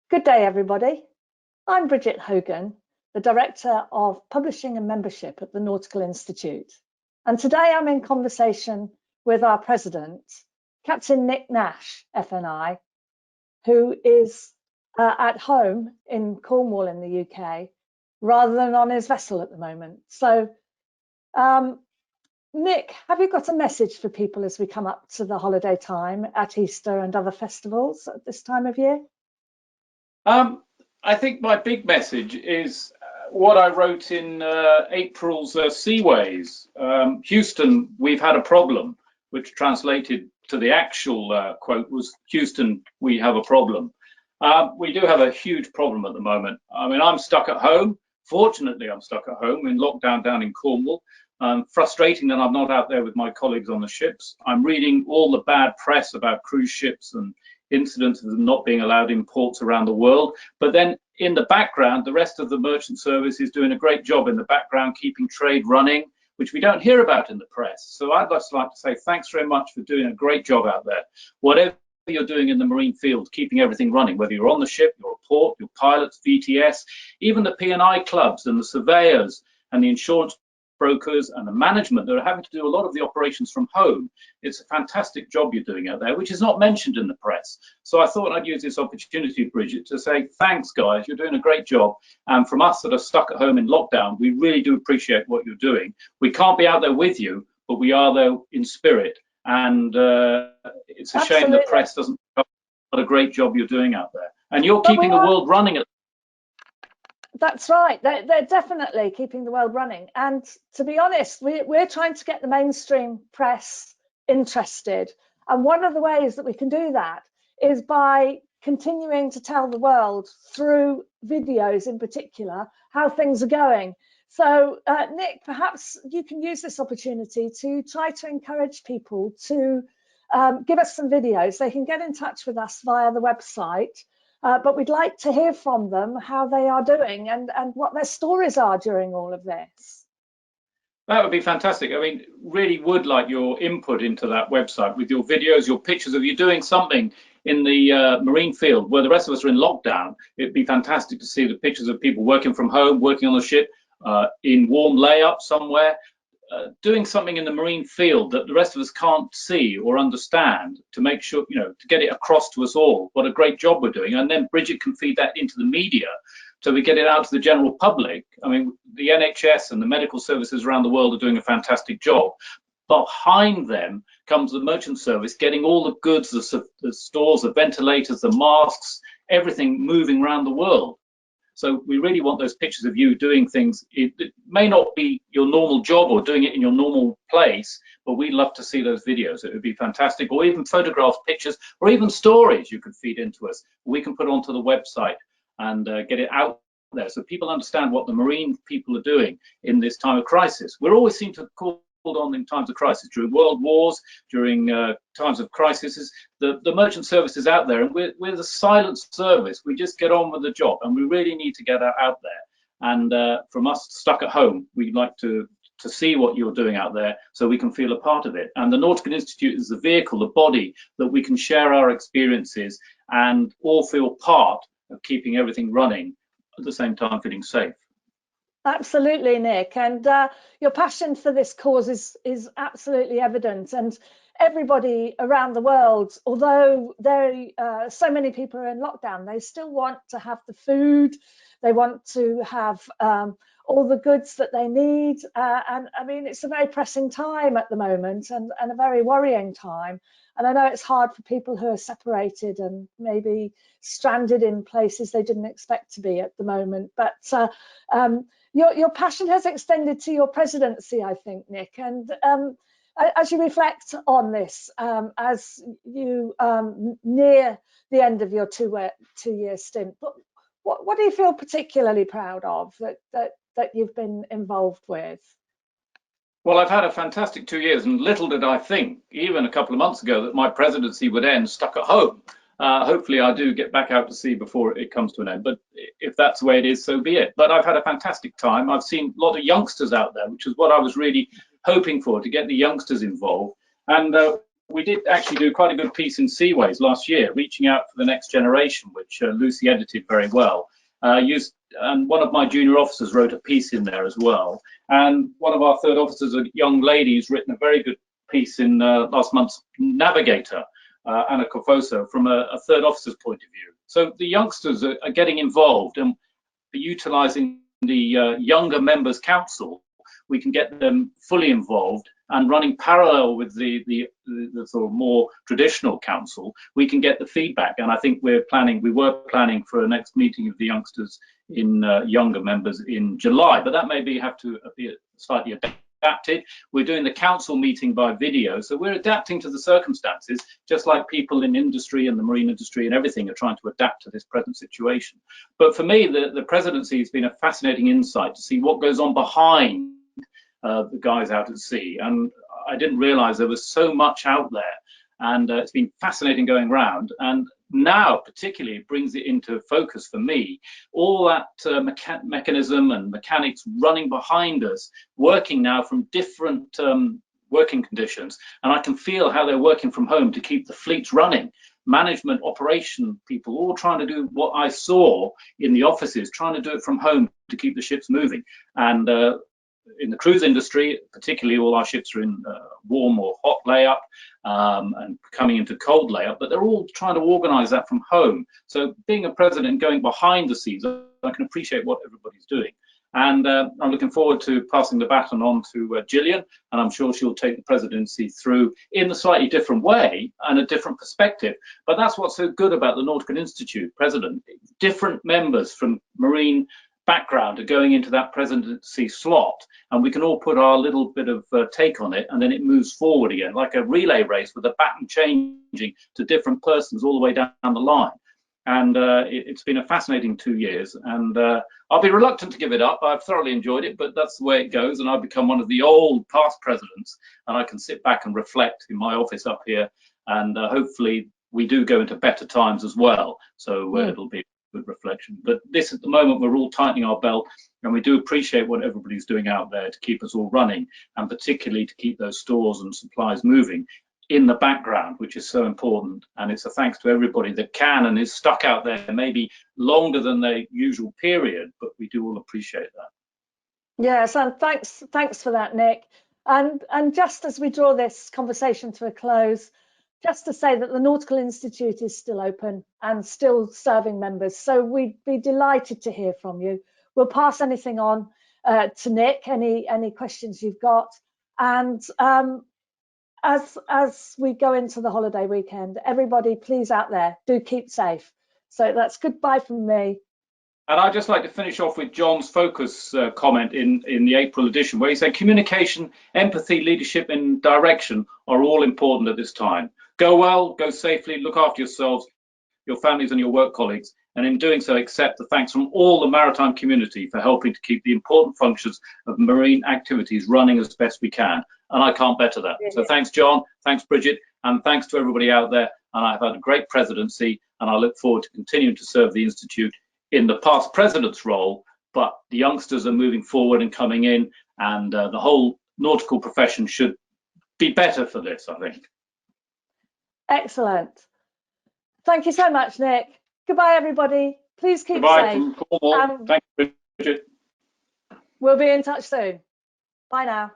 Good day, everybody. I'm Bridget Hogan, the Director of Publishing and Membership at the Nautical Institute. And today I'm in conversation with our President, Captain Nick Nash, FNI, who is at home in Cornwall in the UK, rather than on his vessel at the moment. So, Nick, have you got a message for people as we come up to the holiday time at Easter and other festivals at this time of year? I think my big message is what I wrote in April's Seaways. Houston, we've had a problem, which translated to the actual quote was, Houston, we have a problem. We do have a huge problem at the moment. I mean, I'm stuck at home. Fortunately, I'm stuck at home in lockdown down in Cornwall. Frustrating that I'm not out there with my colleagues on the ships. I'm reading all the bad press about cruise ships and incidents of them not being allowed in ports around the world. But then in the background, the rest of the merchant service is doing a great job in the background, keeping trade running, which we don't hear about in the press. So I'd just like to say thanks very much for doing a great job out there. Whatever you're doing in the marine field, keeping everything running, whether you're on the ship, you're a port, your pilots, VTS, even the P&I clubs and the surveyors and the insurance brokers and the management that are having to do a lot of the operations from home. It's a fantastic job you're doing out there, which is not mentioned in the press. So I thought I'd use this opportunity, Bridget, to say thanks, guys. You're doing a great job. And from us that are stuck at home in lockdown, we really do appreciate what you're doing. We can't be out there with you, but we are there in spirit. And it's a shame the press doesn't know what a great job you're doing out there. And you're keeping the world running. That's right. They're definitely keeping the world running. And to be honest, we're trying to get the mainstream press interested. And one of the ways that we can do that is by continuing to tell the world through videos in particular how things are going. So, Nick, perhaps you can use this opportunity to try to encourage people to give us some videos. They can get in touch with us via the website. But we'd like to hear from them how they are doing and what their stories are during all of this. That would be fantastic. I mean, really would like your input into that website with your videos, your pictures of you doing something in the marine field where the rest of us are in lockdown. It'd be fantastic to see the pictures of people working from home, working on the ship, in warm layup somewhere. Doing something in the marine field that the rest of us can't see or understand, to make sure, to get it across to us all what a great job we're doing. And then Bridget can feed that into the media so we get it out to the general public. I mean, the NHS and the medical services around the world are doing a fantastic job. Behind them comes the merchant service, getting all the goods, the stores, the ventilators, the masks, everything moving around the world. So we really want those pictures of you doing things. It may not be your normal job or doing it in your normal place, but we'd love to see those videos. It would be fantastic. Or even photographs, pictures, or even stories you could feed into us. We can put onto the website and get it out there so people understand what the marine people are doing in this time of crisis. We always seem to call on in times of crisis, during world wars, during times of crises. The merchant service is out there, and we're the silent service. We just get on with the job, and we really need to get out there. And from us stuck at home, we'd like to see what you're doing out there so we can feel a part of it. And the Nautical Institute is the vehicle, the body that we can share our experiences and all feel part of keeping everything running at the same time feeling safe. Absolutely, Nick, and your passion for this cause is absolutely evident. And everybody around the world, although so many people are in lockdown, they still want to have the food, they want to have all the goods that they need. And I mean, it's a very pressing time at the moment, and a very worrying time. And I know it's hard for people who are separated and maybe stranded in places they didn't expect to be at the moment. But your passion has extended to your presidency, I think, Nick. And as you reflect on this, as you near the end of your two-year stint, what do you feel particularly proud of that you've been involved with? Well, I've had a fantastic 2 years, and little did I think, even a couple of months ago, that my presidency would end stuck at home. Hopefully I do get back out to sea before it comes to an end, but if that's the way it is, so be it. But I've had a fantastic time. I've seen a lot of youngsters out there, which is what I was really hoping for, to get the youngsters involved. And we did actually do quite a good piece in Seaways last year, reaching out for the next generation, which Lucy edited very well. And one of my junior officers wrote a piece in there as well. And one of our third officers, a young lady, who's written a very good piece in last month's Navigator, Anna Kofoso, from a third officer's point of view. So the youngsters are getting involved, and utilising the younger members' council, we can get them fully involved, and running parallel with the sort of more traditional council, we can get the feedback. And I think we were planning for a next meeting of the youngsters in younger members in July, but that may have to be slightly adapted. We're doing the council meeting by video, so we're adapting to the circumstances, just like people in industry and the marine industry and everything are trying to adapt to this present situation. But for me, the presidency has been a fascinating insight to see what goes on behind the guys out at sea, and I didn't realize there was so much out there, and it's been fascinating going around. And now particularly it brings it into focus for me, all that mechanism and mechanics running behind us, working now from different working conditions, and I can feel how they're working from home to keep the fleets running. Management, operation people, all trying to do what I saw in the offices, trying to do it from home to keep the ships moving. And in the cruise industry, particularly, all our ships are in warm or hot layup and coming into cold layup, but they're all trying to organize that from home. So being a president, going behind the scenes, I can appreciate what everybody's doing. And I'm looking forward to passing the baton on to Gillian, and I'm sure she'll take the presidency through in a slightly different way and a different perspective. But that's what's so good about the Nautical Institute president. Different members from marine background are going into that presidency slot, and we can all put our little bit of take on it, and then it moves forward again, like a relay race with the baton changing to different persons all the way down the line. And it's been a fascinating 2 years, and I'll be reluctant to give it up. I've thoroughly enjoyed it, but that's the way it goes, and I've become one of the old past presidents, and I can sit back and reflect in my office up here, and hopefully we do go into better times as well, so it'll be good reflection. But this, at the moment, we're all tightening our belt, and we do appreciate what everybody's doing out there to keep us all running, and particularly to keep those stores and supplies moving in the background, which is so important. And it's a thanks to everybody that can and is stuck out there, maybe longer than the usual period, but we do all appreciate that. Yes, and thanks for that, Nick. And just as we draw this conversation to a close, just to say that the Nautical Institute is still open and still serving members. So we'd be delighted to hear from you. We'll pass anything on to Nick, any questions you've got. And as we go into the holiday weekend, everybody, please out there, do keep safe. So that's goodbye from me. And I'd just like to finish off with John's focus comment in the April edition, where he said communication, empathy, leadership and direction are all important at this time. Go well, go safely, look after yourselves, your families and your work colleagues, and in doing so accept the thanks from all the maritime community for helping to keep the important functions of marine activities running as best we can. And I can't better that. So thanks, John, thanks, Bridget, and thanks to everybody out there. And I've had a great presidency, and I look forward to continuing to serve the Institute in the past president's role, but the youngsters are moving forward and coming in, and the whole nautical profession should be better for this, I think. Excellent. Thank you so much, Nick. Goodbye, everybody. Please keep Goodbye safe. from Cornwall. Thank you, Bridget. We'll be in touch soon. Bye now.